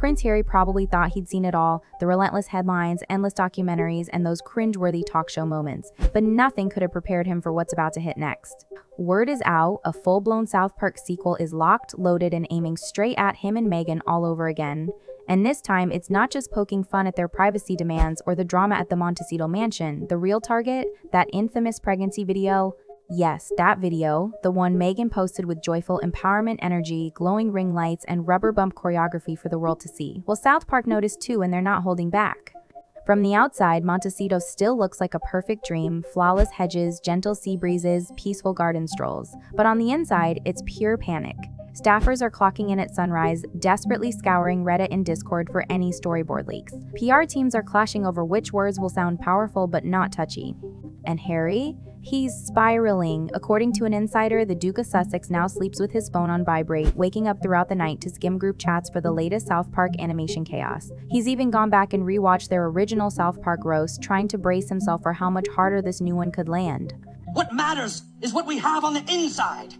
Prince Harry probably thought he'd seen it all, the relentless headlines, endless documentaries, and those cringeworthy talk show moments, but nothing could have prepared him for what's about to hit next. Word is out, a full-blown South Park sequel is locked, loaded, and aiming straight at him and Meghan all over again. And this time, it's not just poking fun at their privacy demands or the drama at the Montecito mansion. The real target, that infamous pregnancy video. Yes, that video, the one Meghan posted with joyful empowerment energy, glowing ring lights, and rubber bump choreography for the world to see. Well, South Park noticed too, and they're not holding back. From the outside, Montecito still looks like a perfect dream, flawless hedges, gentle sea breezes, peaceful garden strolls. But on the inside, it's pure panic. Staffers are clocking in at sunrise, desperately scouring Reddit and Discord for any storyboard leaks. PR teams are clashing over which words will sound powerful but not touchy. And Harry? He's spiraling. According to an insider, the Duke of Sussex now sleeps with his phone on vibrate, waking up throughout the night to skim group chats for the latest South Park animation chaos. He's even gone back and rewatched their original South Park roast, trying to brace himself for how much harder this new one could land. What matters is what we have on the inside.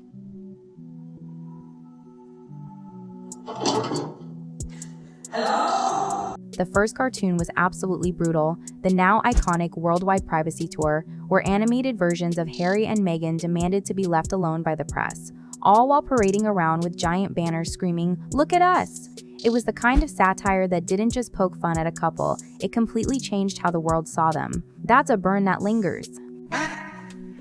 The first cartoon was absolutely brutal, the now iconic worldwide privacy tour, where animated versions of Harry and Meghan demanded to be left alone by the press, all while parading around with giant banners screaming, "Look at us!" It was the kind of satire that didn't just poke fun at a couple, it completely changed how the world saw them. That's a burn that lingers.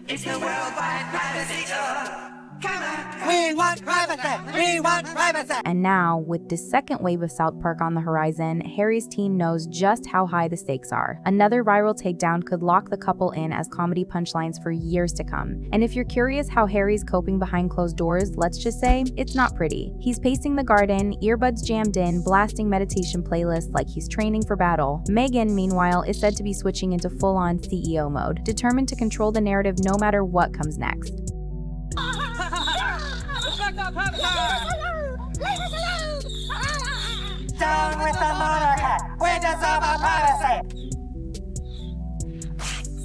It's the worldwide privacy tour. Come on. We want privacy! We want privacy! And now, with this second wave of South Park on the horizon, Harry's team knows just how high the stakes are. Another viral takedown could lock the couple in as comedy punchlines for years to come. And if you're curious how Harry's coping behind closed doors, let's just say, it's not pretty. He's pacing the garden, earbuds jammed in, blasting meditation playlists like he's training for battle. Meghan, meanwhile, is said to be switching into full-on CEO mode, determined to control the narrative no matter what comes next. Down with the monarchy! We deserve our privacy!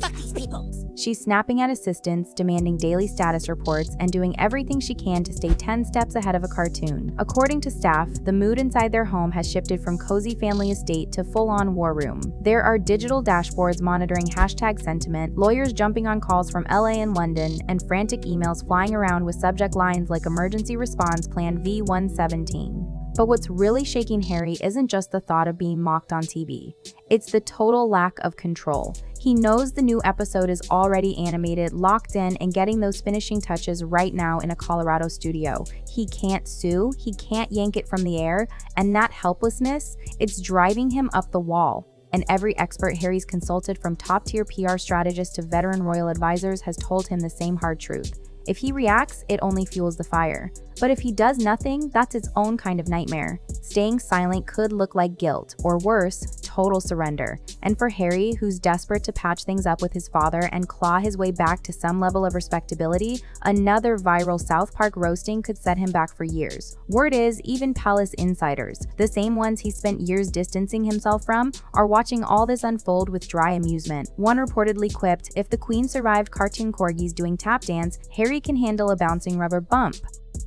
Fuck these people! She's snapping at assistants, demanding daily status reports, and doing everything she can to stay 10 steps ahead of a cartoon. According to staff, the mood inside their home has shifted from cozy family estate to full-on war room. There are digital dashboards monitoring hashtag sentiment, lawyers jumping on calls from LA and London, and frantic emails flying around with subject lines like Emergency Response Plan V117. But what's really shaking Harry isn't just the thought of being mocked on TV. It's the total lack of control. He knows the new episode is already animated, locked in, and getting those finishing touches right now in a Colorado studio. He can't sue, he can't yank it from the air, and that helplessness, it's driving him up the wall. And every expert Harry's consulted, from top-tier PR strategists to veteran royal advisors, has told him the same hard truth. If he reacts, it only fuels the fire. But if he does nothing, that's its own kind of nightmare. Staying silent could look like guilt, or worse, total surrender. And for Harry, who's desperate to patch things up with his father and claw his way back to some level of respectability, another viral South Park roasting could set him back for years. Word is, even palace insiders, the same ones he spent years distancing himself from, are watching all this unfold with dry amusement. One reportedly quipped, "If the queen survived cartoon corgis doing tap dance, Harry can handle a bouncing rubber bump."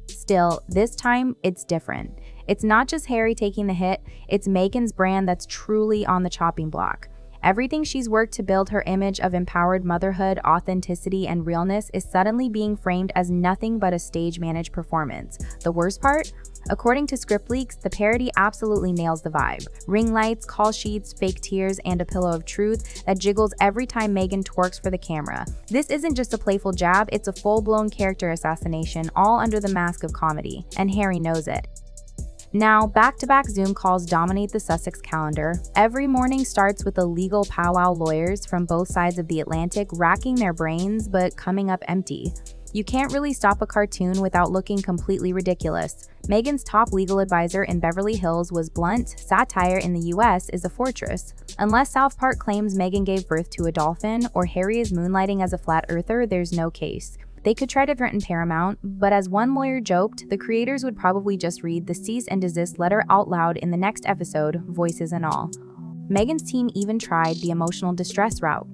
Still, this time, it's different. It's not just Harry taking the hit, it's Meghan's brand that's truly on the chopping block. Everything she's worked to build her image of empowered motherhood, authenticity, and realness is suddenly being framed as nothing but a stage-managed performance. The worst part? According to script leaks, the parody absolutely nails the vibe. Ring lights, call sheets, fake tears, and a pillow of truth that jiggles every time Meghan twerks for the camera. This isn't just a playful jab, it's a full-blown character assassination, all under the mask of comedy. And Harry knows it. Now, back-to-back Zoom calls dominate the Sussex calendar. Every morning starts with the legal powwow lawyers from both sides of the Atlantic racking their brains but coming up empty. You can't really stop a cartoon without looking completely ridiculous. Meghan's top legal advisor in Beverly Hills was blunt, satire in the US is a fortress. Unless South Park claims Meghan gave birth to a dolphin or Harry is moonlighting as a flat earther, there's no case. They could try to threaten Paramount, but as one lawyer joked, the creators would probably just read the cease and desist letter out loud in the next episode, voices and all. Meghan's team even tried the emotional distress route.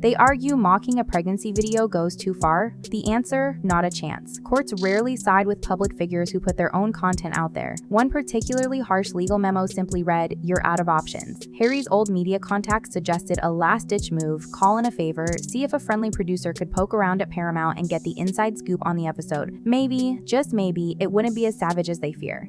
They argue mocking a pregnancy video goes too far. The answer, not a chance. Courts rarely side with public figures who put their own content out there. One particularly harsh legal memo simply read, "You're out of options." Harry's old media contacts suggested a last-ditch move, call in a favor, see if a friendly producer could poke around at Paramount and get the inside scoop on the episode. Maybe, just maybe, it wouldn't be as savage as they fear.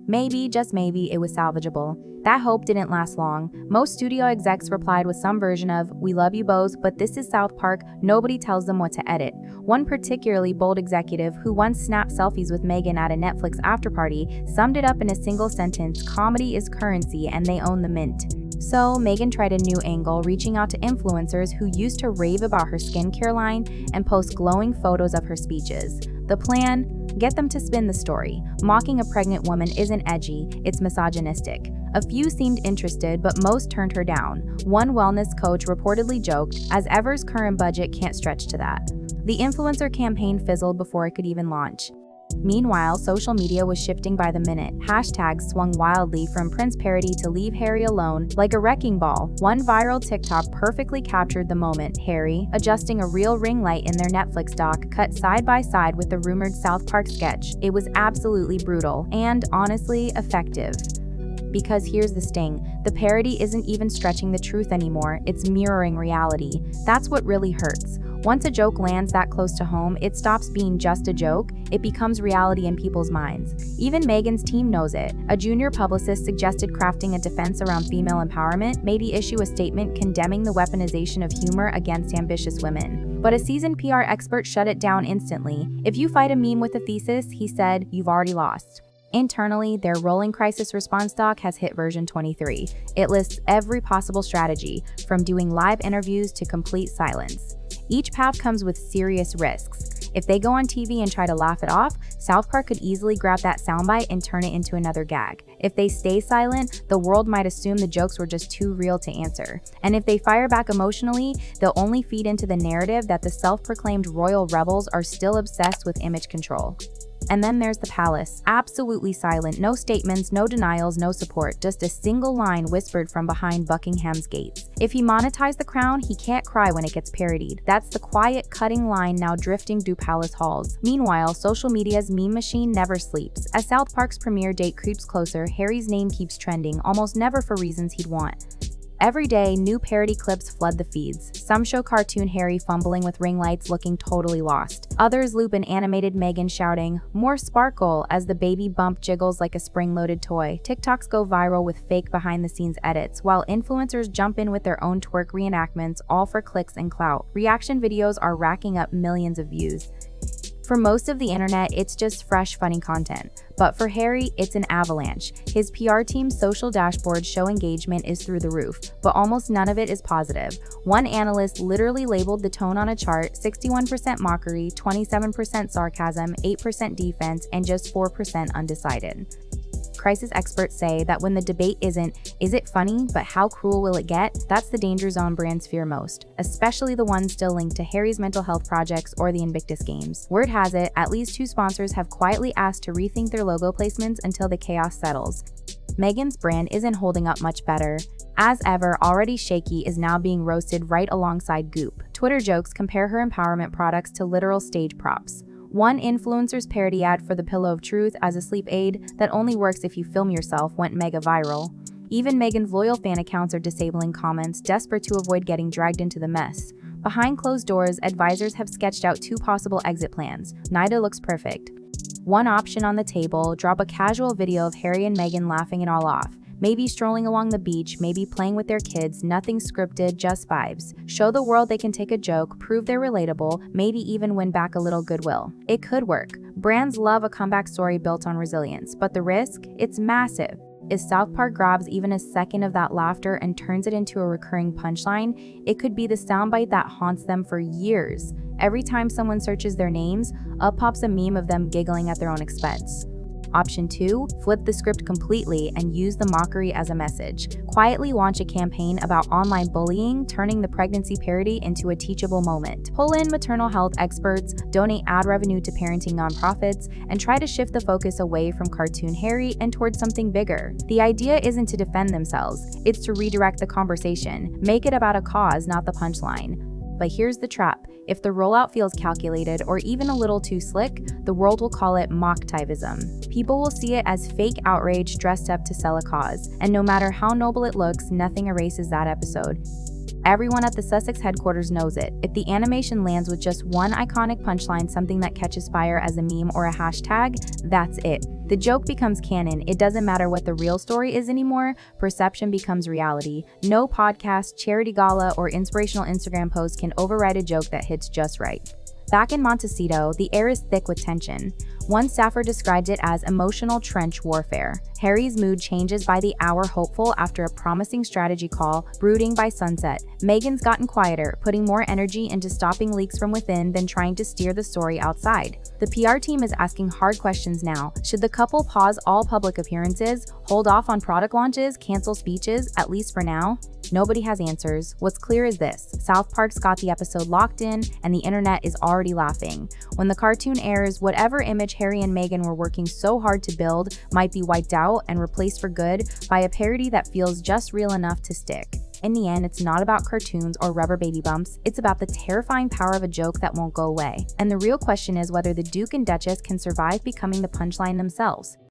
Maybe, just maybe, it was salvageable. That hope didn't last long. Most studio execs replied with some version of, "We love you both, but this is South Park, nobody tells them what to edit." One particularly bold executive who once snapped selfies with Meghan at a Netflix afterparty summed it up in a single sentence, "Comedy is currency and they own the mint." So Meghan tried a new angle, reaching out to influencers who used to rave about her skincare line and post glowing photos of her speeches. The plan? Get them to spin the story. Mocking a pregnant woman isn't edgy, it's misogynistic. A few seemed interested, but most turned her down. One wellness coach reportedly joked, "As ever's current budget can't stretch to that." The influencer campaign fizzled before it could even launch. Meanwhile, social media was shifting by the minute. Hashtags swung wildly from Prince parody to leave Harry alone, like a wrecking ball. One viral TikTok perfectly captured the moment. Harry, adjusting a real ring light in their Netflix doc, cut side by side with the rumored South Park sketch. It was absolutely brutal and, honestly, effective. Because here's the sting, the parody isn't even stretching the truth anymore, it's mirroring reality. That's what really hurts. Once a joke lands that close to home, it stops being just a joke, it becomes reality in people's minds. Even Meghan's team knows it. A junior publicist suggested crafting a defense around female empowerment, maybe issue a statement condemning the weaponization of humor against ambitious women. But a seasoned PR expert shut it down instantly. "If you fight a meme with a thesis," he said, "you've already lost." Internally, their rolling crisis response doc has hit version 23. It lists every possible strategy, from doing live interviews to complete silence. Each path comes with serious risks. If they go on TV and try to laugh it off, South Park could easily grab that soundbite and turn it into another gag. If they stay silent, the world might assume the jokes were just too real to answer. And if they fire back emotionally, they'll only feed into the narrative that the self-proclaimed royal rebels are still obsessed with image control. And then there's the palace, absolutely silent, no statements, no denials, no support, just a single line whispered from behind Buckingham's gates. If he monetized the crown, he can't cry when it gets parodied. That's the quiet, cutting line now drifting through palace halls. Meanwhile, social media's meme machine never sleeps. As South Park's premiere date creeps closer, Harry's name keeps trending, almost never for reasons he'd want. Every day, new parody clips flood the feeds. Some show cartoon Harry fumbling with ring lights looking totally lost. Others loop an animated Meghan shouting, "More sparkle," as the baby bump jiggles like a spring-loaded toy. TikToks go viral with fake behind-the-scenes edits, while influencers jump in with their own twerk reenactments, all for clicks and clout. Reaction videos are racking up millions of views. For most of the internet, it's just fresh, funny content. But for Harry, it's an avalanche. His PR team's social dashboards show engagement is through the roof, but almost none of it is positive. One analyst literally labeled the tone on a chart 61% mockery, 27% sarcasm, 8% defense, and just 4% undecided. Crisis experts say that when the debate isn't, "Is it funny, but how cruel will it get?" that's the danger zone brands fear most, especially the ones still linked to Harry's mental health projects or the Invictus Games. Word has it, at least 2 sponsors have quietly asked to rethink their logo placements until the chaos settles. Meghan's brand isn't holding up much better. As ever, already shaky is now being roasted right alongside Goop. Twitter jokes compare her empowerment products to literal stage props. One influencer's parody ad for the Pillow of Truth as a sleep aid that only works if you film yourself went mega viral. Even Meghan's loyal fan accounts are disabling comments, desperate to avoid getting dragged into the mess. Behind closed doors, advisors have sketched out 2 possible exit plans. Neither looks perfect. One option on the table, drop a casual video of Harry and Meghan laughing it all off. Maybe strolling along the beach, maybe playing with their kids, nothing scripted, just vibes. Show the world they can take a joke, prove they're relatable, maybe even win back a little goodwill. It could work. Brands love a comeback story built on resilience, but the risk? It's massive. If South Park grabs even a second of that laughter and turns it into a recurring punchline, it could be the soundbite that haunts them for years. Every time someone searches their names, up pops a meme of them giggling at their own expense. Option 2, flip the script completely and use the mockery as a message. Quietly launch a campaign about online bullying, turning the pregnancy parody into a teachable moment. Pull in maternal health experts, donate ad revenue to parenting nonprofits, and try to shift the focus away from cartoon Harry and towards something bigger. The idea isn't to defend themselves, it's to redirect the conversation. Make it about a cause, not the punchline. But here's the trap. If the rollout feels calculated or even a little too slick, the world will call it mocktivism. People will see it as fake outrage dressed up to sell a cause, and no matter how noble it looks, nothing erases that episode. Everyone at the Sussex headquarters knows it. If the animation lands with just one iconic punchline, something that catches fire as a meme or a hashtag, that's it. The joke becomes canon. It doesn't matter what the real story is anymore. Perception becomes reality. No podcast, charity gala, or inspirational Instagram post can override a joke that hits just right. Back in Montecito, the air is thick with tension. One staffer described it as emotional trench warfare. Harry's mood changes by the hour, hopeful after a promising strategy call, brooding by sunset. Meghan's gotten quieter, putting more energy into stopping leaks from within than trying to steer the story outside. The PR team is asking hard questions now. Should the couple pause all public appearances, hold off on product launches, cancel speeches, at least for now? Nobody has answers. What's clear is this: South Park's got the episode locked in, and the internet is already laughing. When the cartoon airs, whatever image Harry and Meghan were working so hard to build might be wiped out and replaced for good by a parody that feels just real enough to stick. In the end, it's not about cartoons or rubber baby bumps, it's about the terrifying power of a joke that won't go away. And the real question is whether the Duke and Duchess can survive becoming the punchline themselves.